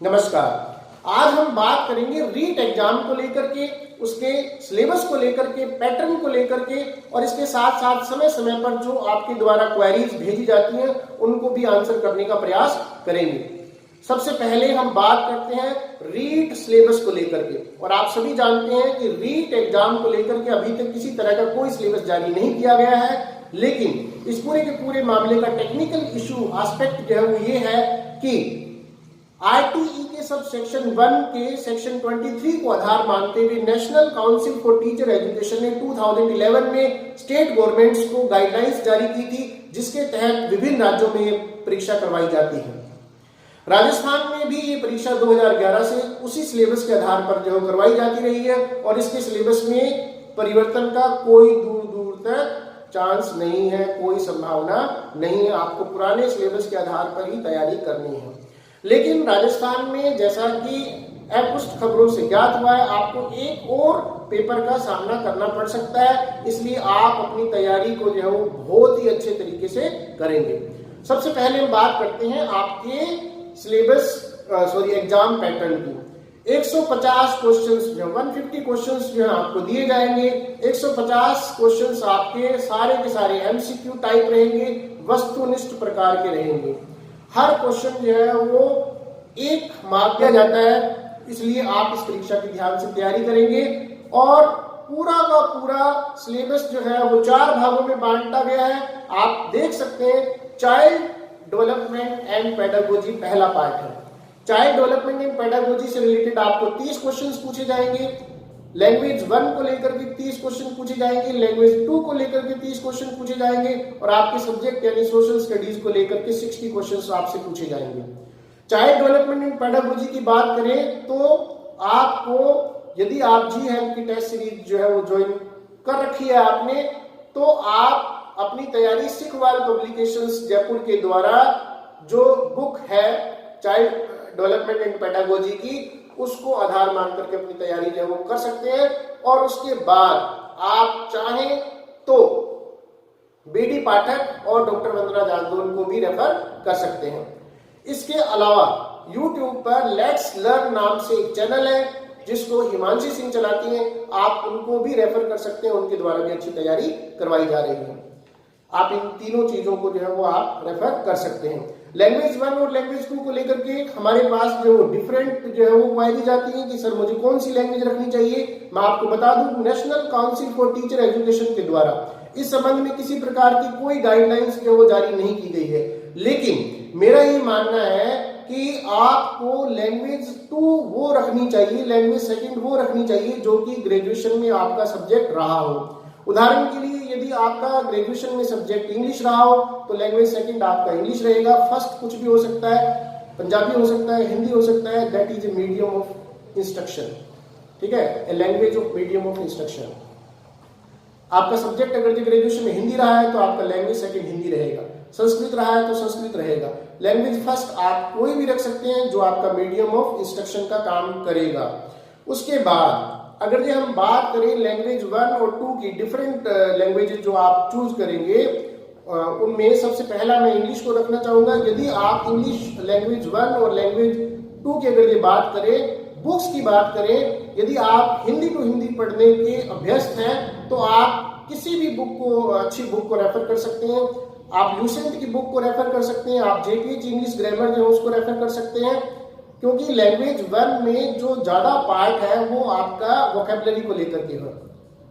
नमस्कार। आज हम बात करेंगे रीट एग्जाम को लेकर के, उसके सिलेबस को लेकर के, पैटर्न को लेकर के और इसके साथ साथ समय समय पर जो आपके द्वारा क्वेरीज भेजी जाती हैं उनको भी आंसर करने का प्रयास करेंगे। सबसे पहले हम बात करते हैं रीट सिलेबस को लेकर के। और आप सभी जानते हैं कि रीट एग्जाम को लेकर के अभी तक किसी तरह का कोई सिलेबस जारी नहीं किया गया है, लेकिन इस पूरे के पूरे मामले का टेक्निकल इशू एस्पेक्ट जो है वो ये है कि आरटीई के सब सेक्शन 1 के सेक्शन 23 को आधार मानते हुए national council for teacher education ने 2011 में स्टेट गवर्नमेंट्स को गाइडलाइंस जारी की थी, जिसके तहत विभिन्न राज्यों में परीक्षा करवाई जाती है। राजस्थान में भी ये परीक्षा 2011 से उसी सिलेबस के आधार पर जो करवाई जाती रही है और इसके सिलेबस में परिवर्तन का कोई दूर दूर तक चांस नहीं है, कोई संभावना नहीं है। आपको पुराने सिलेबस के आधार पर ही तैयारी करनी है। लेकिन राजस्थान में जैसा कि अपुष्ट खबरों से ज्ञात हुआ है, आपको एक और पेपर का सामना करना पड़ सकता है, इसलिए आप अपनी तैयारी को जो है वो बहुत ही अच्छे तरीके से करेंगे। सबसे पहले हम बात करते हैं आपके सिलेबस एग्जाम पैटर्न की। 150 क्वेश्चंस जो 150 क्वेश्चंस जो है आपको दिए जाएंगे। 150 क्वेश्चंस आपके सारे के सारे एमसीक्यू टाइप रहेंगे, वस्तुनिष्ठ प्रकार के रहेंगे। हर क्वेश्चन जो है वो 1 मार्क दिया जाता है, इसलिए आप इस परीक्षा की ध्यान से तैयारी करेंगे। और पूरा का पूरा सिलेबस जो है वो 4 भागों में बांटा गया है। आप देख सकते हैं चाइल्ड डेवलपमेंट एंड पेडागोजी पहला पार्ट है। चाइल्ड डेवलपमेंट एंड पेडागोजी से रिलेटेड आपको 30 क्वेश्चंस पूछे जाएंगे। लैंग्वेज 1 को लेकर के 30 क्वेश्चन पूछे जाएंगे, लैंग्वेज 2 को लेकर के 30 क्वेश्चन पूछे जाएंगे और आपके सब्जेक्ट यानी सोशल स्टडीज को लेकर के 60 क्वेश्चंस आपसे पूछे जाएंगे। चाइल्ड डेवलपमेंट एंड पेडागोजी की बात करें तो आपको, यदि आप जी हेल्थ की टेस्ट सीरीज जो है वो ज्वाइन कर रखी है आपने, तो आप अपनी तैयारी सिखवाल पब्लिकेशंस जयपुर के द्वारा जो बुक है चाइल्ड डेवलपमेंट एंड पेडागोजी की, उसको आधार मान करके अपनी तैयारी जो है वो कर सकते हैं। और उसके बाद आप चाहें तो बीडी पाठक और डॉक्टर वंदना जांदोल को भी रेफर कर सकते हैं। इसके अलावा YouTube पर लेट्स लर्न नाम से एक चैनल है जिसको हिमांशी सिंह चलाती हैं, आप उनको भी रेफर कर सकते हैं, उनके द्वारा भी अच्छी तैयारी करवाई जा रही है। आप इन तीनों चीजों को जो है वो आप रेफर कर सकते हैं। लैंग्वेज 1 और लैंग्वेज 2 को लेकर के हमारे पास जो डिफरेंट जो है वो क्वेरी जाती है कि सर मुझे कौन सी लैंग्वेज रखनी चाहिए। मैं आपको बता दूं, national council for teacher education के द्वारा इस संबंध में किसी प्रकार की कोई गाइडलाइंस जो वो जारी नहीं की गई है, लेकिन मेरा ये मानना है कि आपको लैंग्वेज 2 वो रखनी चाहिए, लैंग्वेज सेकंड वो रखनी चाहिए जो कि ग्रेजुएशन में आपका सब्जेक्ट रहा हो। उदाहरण के लिए यदि आपका ग्रेजुएशन में सब्जेक्ट इंग्लिश रहा हो तो लैंग्वेज सेकंड आपका इंग्लिश रहेगा। फर्स्ट कुछ भी हो सकता है, पंजाबी हो सकता है, हिंदी हो सकता है, that is a medium of instruction. ठीक है, a language of medium of instruction. आपका सब्जेक्ट अगर ग्रेजुएशन में हिंदी रहा है तो आपका लैंग्वेज सेकंड हिंदी रहेगा, संस्कृत रहा है तो संस्कृत रहेगा। लैंग्वेज फर्स्ट आप कोई भी रख सकते हैं जो आपका मीडियम ऑफ इंस्ट्रक्शन का काम करेगा। उसके बाद अगर ये हम बात करें लैंग्वेज 1 और 2 की, डिफरेंट लैंग्वेजेस जो आप चूज करेंगे उनमें सबसे पहला मैं इंग्लिश को रखना चाहूंगा। यदि आप इंग्लिश लैंग्वेज 1 और लैंग्वेज 2 की अगर ये बात करें, बुक्स की बात करें, यदि आप हिंदी टू हिंदी पढ़ने के अभ्यस्त हैं तो आप किसी भी बुक को, अच्छी बुक को रेफर कर सकते हैं। आप लूसेंट की बुक को रेफर कर सकते हैं, आप जेपीएच इंग्लिश ग्रामर जो है उसको रेफर कर सकते हैं, क्योंकि लैंग्वेज 1 में जो ज्यादा पार्ट है वो आपका वोकैबुलरी को लेकर के है।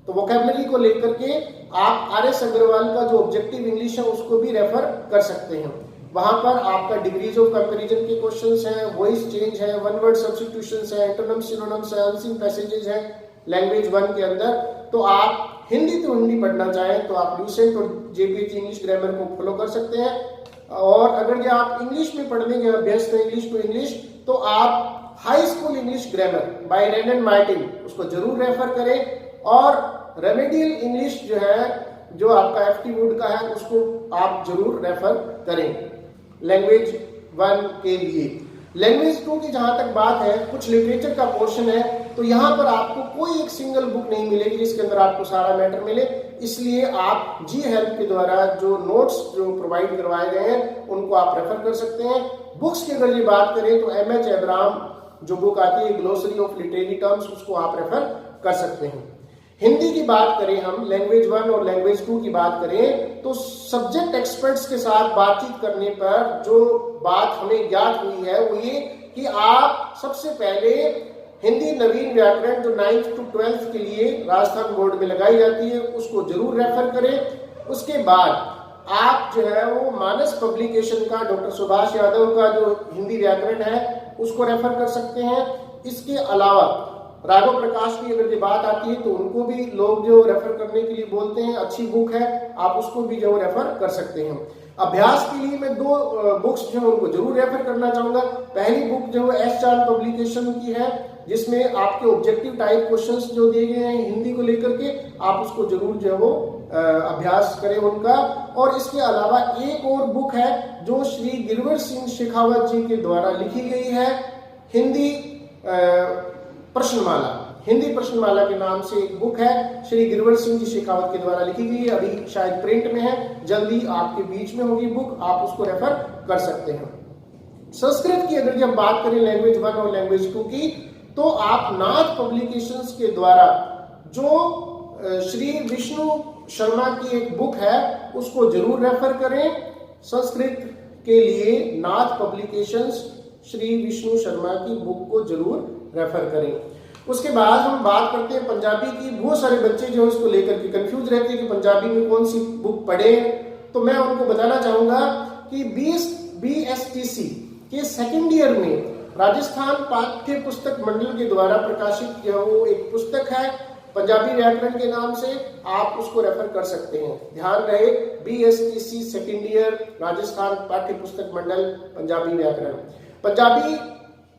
तो वोकैबुलरी को लेकर के आप आर.एस. अग्रवाल का जो ऑब्जेक्टिव इंग्लिश है उसको भी रेफर कर सकते हैं। वहां पर आपका डिग्रीज ऑफ कंपैरिजन के क्वेश्चंस हैं, वॉइस चेंज है, वन वर्ड सब्स्टिट्यूशंस है, एंटोनिम्स सिनोनिम्स है, अनसीन पैसेजेस है लैंग्वेज 1 के अंदर। तो आप हिंदी टू हिंदी पढ़ना चाहें तो आप लूसेंट और जेपीएच इंग्लिश ग्रामर को फॉलो कर सकते हैं। और अगर ये आप इंग्लिश में पढ़ने के अभ्यस्त हैं, इंग्लिश टू इंग्लिश, तो आप high school English grammar by Wren and Martin उसको जरूर रेफर करें। और रेमेडियल इंग्लिश जो है, जो आपका एफटी वुड का है, उसको आप जरूर रेफर करें लैंग्वेज 1 के लिए। लैंग्वेज 2 की जहां तक बात है, कुछ लिटरेचर का पोर्शन है तो यहाँ पर आपको कोई एक सिंगल बुक नहीं मिलेगी जिसके अंदर आपको सारा मैटर मिले। इसलिए आप जी हेल्प के द्वारा जो नोट्स जो प्रोवाइड करवाए गए हैं उनको आप रेफर कर सकते हैं। बुक्स की अगर ये बात करें तो एम.एच. एब्राहम जो बुक आती है ग्लोसरी ऑफ लिटरेरी टर्म्स, उसको आप रेफर कर सकते हैं। हिंदी की बात करें, हम लैंग्वेज 1 और लैंग्वेज 2 की बात करें तो सब्जेक्ट एक्सपर्ट्स के साथ बातचीत करने पर जो बात हमें ज्ञात हुई है वो ये कि आप सबसे पहले हिंदी नवीन व्याकरण जो 9th to 12th के लिए राजस्थान बोर्ड में लगाई जाती है उसको जरूर रेफर करें। उसके बाद आप जो है वो मानस पब्लिकेशन का डॉक्टर सुभाष यादव का जो हिंदी व्याकरण है उसको रेफर कर सकते हैं। इसके अलावा राघव प्रकाश की अगर ये बात आती है तो उनको भी लोग जो रेफर करने के लिए बोलते हैं, अच्छी बुक है, आप उसको भी जो रेफर कर सकते हैं। अभ्यास के लिए मैं 2 बुक्स जो है उनको जरूर रेफर करना चाहूंगा। पहली बुक जो है एस चांद पब्लिकेशन की है जिसमें आपके ऑब्जेक्टिव टाइप क्वेश्चंस जो दिए गए हैं हिंदी को लेकर के, आप उसको जरूर जो है वो अभ्यास करें उनका। और इसके अलावा एक और बुक है जो श्री गिरवर सिंह शेखावत जी के द्वारा लिखी गई है, हिंदी प्रश्नमाला। हिंदी प्रश्नमाला के नाम से एक बुक है, श्री गिरवर सिंह जी शेखावत के द्वारा लिखी गई है, अभी शायद प्रिंट में है, जल्दी आपके बीच में होगी बुक, आप उसको रेफर कर सकते हैं। संस्कृत की अगर जब बात करें लैंग्वेज 1 और लैंग्वेज 2 की, तो आप नाथ पब्लिकेशंस के द्वारा जो श्री विष्णु शर्मा की एक बुक है उसको जरूर रेफर करें। संस्कृत के लिए नाथ पब्लिकेशंस श्री विष्णु शर्मा की बुक को जरूर रेफर करें। उसके बाद हम बात करते हैं पंजाबी की। बहुत सारे बच्चे जो है उसको लेकर के कंफ्यूज रहते हैं कि पंजाबी में कौन सी बुक पढ़ें, तो मैं उनको बताना चाहूंगा कि BSTC के सेकेंड ईयर में राजस्थान पाठ्य पुस्तक मंडल के द्वारा प्रकाशित जो वो एक पुस्तक है पंजाबी व्याकरण के नाम से, आप उसको रेफर कर सकते हैं। ध्यान रहे BSTC सेकेंड ईयर राजस्थान पाठ्य पुस्तक मंडल पंजाबी व्याकरण। पंजाबी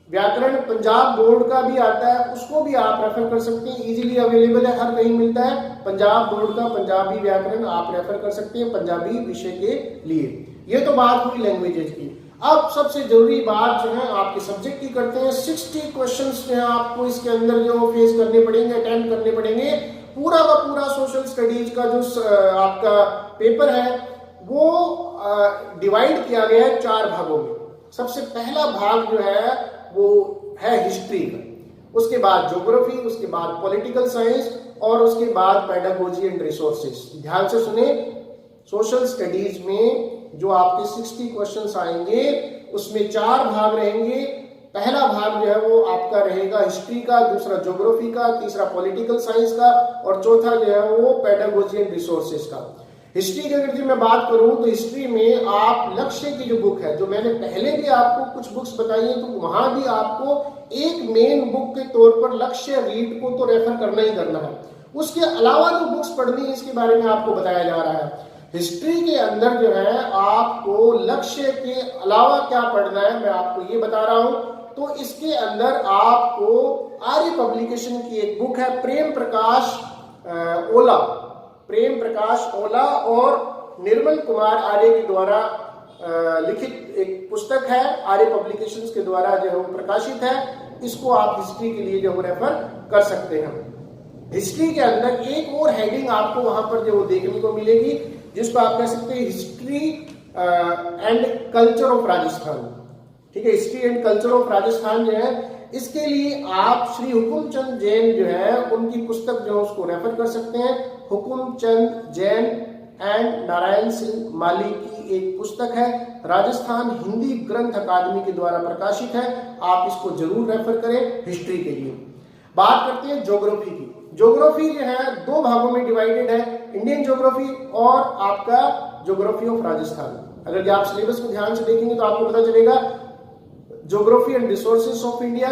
व्याकरण पंजाब बोर्ड का भी आता है, उसको भी आप रेफर कर सकते हैं, इजीली अवेलेबल है, हर कहीं मिलता है। पंजाब बोर्ड का पंजाबी व्याकरण आप रेफर कर सकते हैं पंजाबी विषय के लिए। ये तो बात हुई लैंग्वेजेज की। अब सबसे जरूरी बात जो है आपके सब्जेक्ट की करते हैं। 60 क्वेश्चंस जो है आपको इसके अंदर जो फेस करने पड़ेंगे, अटेम्प्ट करने पड़ेंगे। पूरा का पूरा सोशल स्टडीज का जो आपका पेपर है वो डिवाइड किया गया है 4 भागों में। सबसे पहला भाग जो है वो है हिस्ट्री का, उसके बाद ज्योग्राफी, उसके बाद पॉलिटिकल साइंस और उसके बाद पेडागोजी एंड रिसोर्सेस। ध्यान से सुने, सोशल स्टडीज में जो आपके 60 क्वेश्चंस आएंगे उसमें 4 भाग रहेंगे। पहला भाग जो है वो आपका रहेगा हिस्ट्री का, दूसरा ज्योग्राफी का, तीसरा पॉलिटिकल साइंस का और चौथा जो है वो पेडागोजी एंड रिसोर्सेस का। हिस्ट्री की अगर मैं बात करूं तो हिस्ट्री में आप लक्ष्य की जो बुक है, जो मैंने पहले भी आपको कुछ बुक्स बताई है, तो वहां भी आपको एक मेन बुक के तौर पर लक्ष्य रीड को तो रेफर करना ही करना है। उसके अलावा जो बुक्स पढ़नी है इसके बारे में आपको बताया जा रहा है। हिस्ट्री के अंदर जो है आपको लक्ष्य के अलावा क्या पढ़ना है मैं आपको ये बता रहा हूं। तो इसके अंदर आपको आर्य पब्लिकेशन की एक बुक है प्रेम प्रकाश ओला और निर्मल कुमार आर्य के द्वारा लिखित एक पुस्तक है, आर्य पब्लिकेशंस के द्वारा जो है वो प्रकाशित है। इसको आप हिस्ट्री के लिए जो रेफर कर सकते हैं। हिस्ट्री के अंदर एक और हेडिंग आपको वहां पर जो देखने को मिलेगी जिसको आप कह सकते हैं history and culture of Rajasthan. ठीक है, history and culture of Rajasthan जो है इसके लिए आप श्री हुकुमचंद जैन जो है उनकी पुस्तक जो है उसको रेफर कर सकते हैं। हुकुमचंद जैन एंड नारायण सिंह माली की एक पुस्तक है, राजस्थान हिंदी ग्रंथ अकादमी के द्वारा प्रकाशित है, आप इसको जरूर रेफर करें हिस्ट्री के लिए। बात करते हैं ज्योग्राफी की। ज्योग्राफी जो है 2 भागों में डिवाइडेड है, इंडियन ज्योग्राफी और आपका ज्योग्राफी ऑफ राजस्थान। अगर आप सिलेबस को ध्यान से देखेंगे तो आपको पता चलेगा geography and resources of India,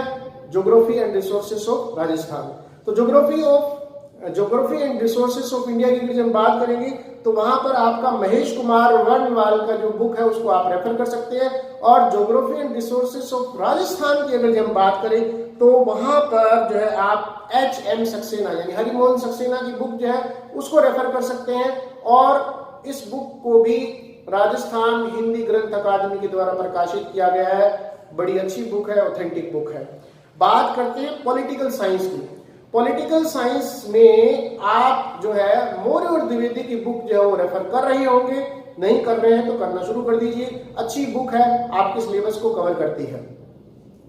geography and resources of Rajasthan. तो geography and resources of India की जब बात करेंगे तो वहां पर आपका महेश कुमार वर्णवाल का जो बुक है उसको आप रेफर कर सकते हैं। और geography and resources of Rajasthan की अगर हम बात करें तो वहां पर जो है आप HM सक्सेना यानी हरिमोहन सक्सेना की बुक जो है उसको रेफर कर सकते हैं। और इस बुक को भी राजस्थान हिंदी ग्रंथ अकादमी के द्वारा प्रकाशित किया गया है, बड़ी अच्छी बुक है, ऑथेंटिक बुक है। बात करते हैं पॉलिटिकल साइंस की। पॉलिटिकल साइंस में आप जो है मौर्य और द्विवेदी की बुक जो है वो रेफर कर रहे होंगे, नहीं कर रहे हैं तो करना शुरू कर दीजिए। अच्छी बुक है, आपके सिलेबस को कवर करती है।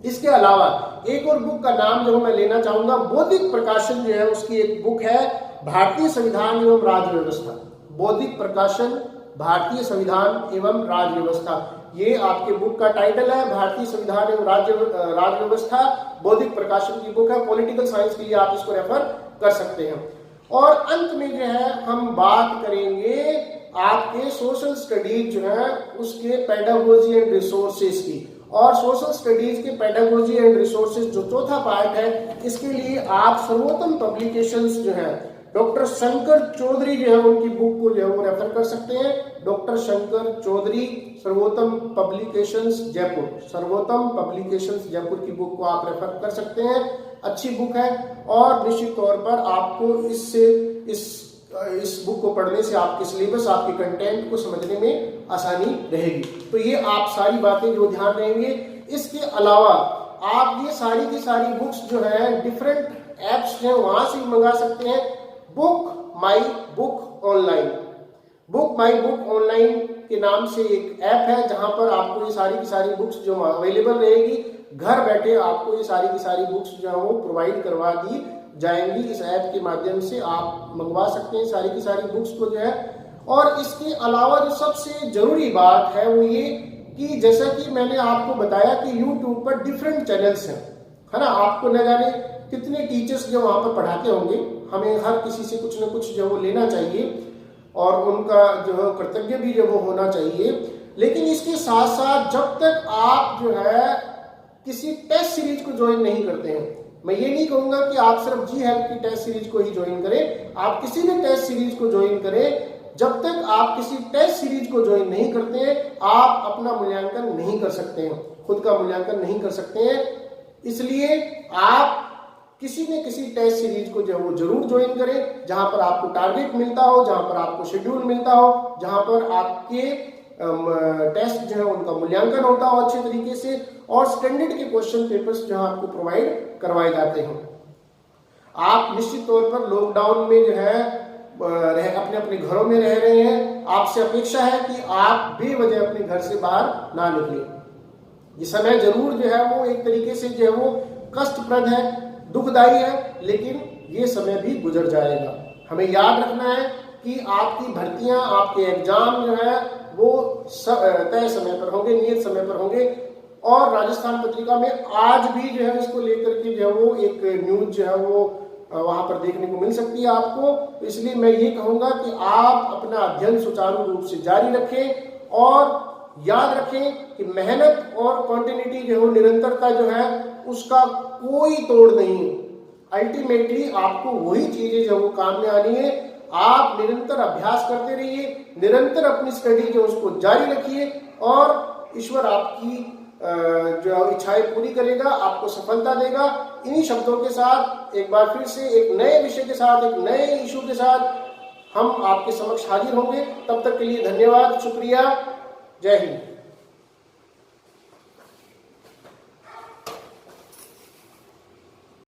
इसके अलावा एक और बुक का नाम जो मैं लेना चाहूंगा, बौद्धिक प्रकाशन जो है उसकी एक बुक है भारतीय संविधान एवं राज्य व्यवस्था। बौद्धिक प्रकाशन, भारतीय संविधान एवं राज्य व्यवस्था, ये आपके बुक का टाइटल है, भारतीय संविधान एवं राज्य व्यवस्था, बौद्धिक प्रकाशन की बुक है। पॉलिटिकल साइंस के लिए आप इसको रेफर कर सकते हैं। और अंत में जो है हम बात करेंगे आपके सोशल स्टडीज जो है उसके पेडागोजी एंड रिसोर्सेज की। और सोशल स्टडीज के पेडागोजी एंड रिसोर्सेज जो चौथा पार्ट है, इसके लिए आप सर्वोत्तम पब्लिकेशंस जो है डॉक्टर शंकर चौधरी जो है उनकी बुक को जो है वो रेफर कर सकते हैं। डॉक्टर शंकर चौधरी, सर्वोत्तम पब्लिकेशंस जयपुर, सर्वोत्तम पब्लिकेशंस जयपुर की बुक को आप रेफर कर सकते हैं। अच्छी बुक है और निश्चित तौर पर आपको इस बुक को पढ़ने से आपके सिलेबस, आपके कंटेंट को समझने में आसानी रहेगी। तो ये आप सारी बातें जो ध्यान रहेंगे। इसके अलावा आप ये सारी की सारी बुक्स जो है डिफरेंट एप्स जो है वहां से मंगा सकते हैं। Book my book online, book my book online के नाम से एक ऐप है जहां पर आपको ये सारी की सारी बुक्स जो अवेलेबल रहेगी, घर बैठे आपको ये सारी की सारी बुक्स जो है वो प्रोवाइड करवा दी जाएंगी। इस ऐप के माध्यम से आप मंगवा सकते हैं सारी की सारी बुक्स को जो है। और इसके अलावा जो सबसे जरूरी बात है वो ये कि जैसा कि मैंने आपको बताया कि YouTube पर डिफरेंट चैनल्स हैं, है ना। आपको न जाने कितने टीचर्स जो वहां पर पढ़ाते होंगे, हमें हर किसी से कुछ न कुछ जो वो लेना चाहिए और उनका जो है कर्तव्य भी जो वो होना चाहिए। लेकिन इसके साथ साथ जब तक आप जो है किसी टेस्ट सीरीज को ज्वाइन नहीं करते हैं, मैं ये नहीं कहूंगा कि आप सिर्फ जी हेल्प की टेस्ट सीरीज को ही ज्वाइन करें, आप किसी भी टेस्ट सीरीज को ज्वाइन करें। जब तक आप किसी टेस्ट सीरीज को ज्वाइन नहीं करते हैं, आप अपना मूल्यांकन नहीं कर सकते हैं, खुद का मूल्यांकन नहीं कर सकते हैं। इसलिए आप किसी न किसी टेस्ट सीरीज को जो वो जरूर ज्वाइन करें, जहां पर आपको टारगेट मिलता हो, जहां पर आपको शेड्यूल मिलता हो, जहां पर आपके टेस्ट जो है उनका मूल्यांकन होता हो अच्छे तरीके से, और स्टैंडर्ड के क्वेश्चन पेपर्स जहां आपको प्रोवाइड करवाए जाते हैं। आप निश्चित तौर पर लॉकडाउन में जो है अपने अपने घरों में रह रहे हैं। आपसे अपेक्षा है कि आप बेवजह अपने घर से बाहर ना निकलें। ये समय जरूर जो है वो एक तरीके से जो है वो कष्टप्रद है, दुखदायी है, लेकिन ये समय भी गुजर जाएगा। हमें याद रखना है कि आपकी भर्तियां, आपके एग्जाम जो है वो तय समय पर होंगे, नियत समय पर होंगे। और राजस्थान पत्रिका में आज भी जो है इसको लेकर के जो है वो एक न्यूज जो है वो वहां पर देखने को मिल सकती है आपको। तो इसलिए मैं ये कहूंगा कि आप अपना अध्ययन सुचारू रूप से जारी रखें और याद रखें कि मेहनत और कंटिन्यूटी जो है निरंतरता जो है उसका कोई तोड़ नहीं। अल्टीमेटली आपको वही चीजें जो वो काम में आनी है। आप निरंतर अभ्यास करते रहिए, निरंतर अपनी स्टडी जो उसको जारी रखिए और ईश्वर आपकी जो इच्छाएं पूरी करेगा, आपको सफलता देगा। इन्हीं शब्दों के साथ एक बार फिर से एक नए विषय के साथ, एक नए इशू के साथ हम आपके समक्ष हाजिर होंगे। तब तक के लिए धन्यवाद, शुक्रिया, जय हिंद।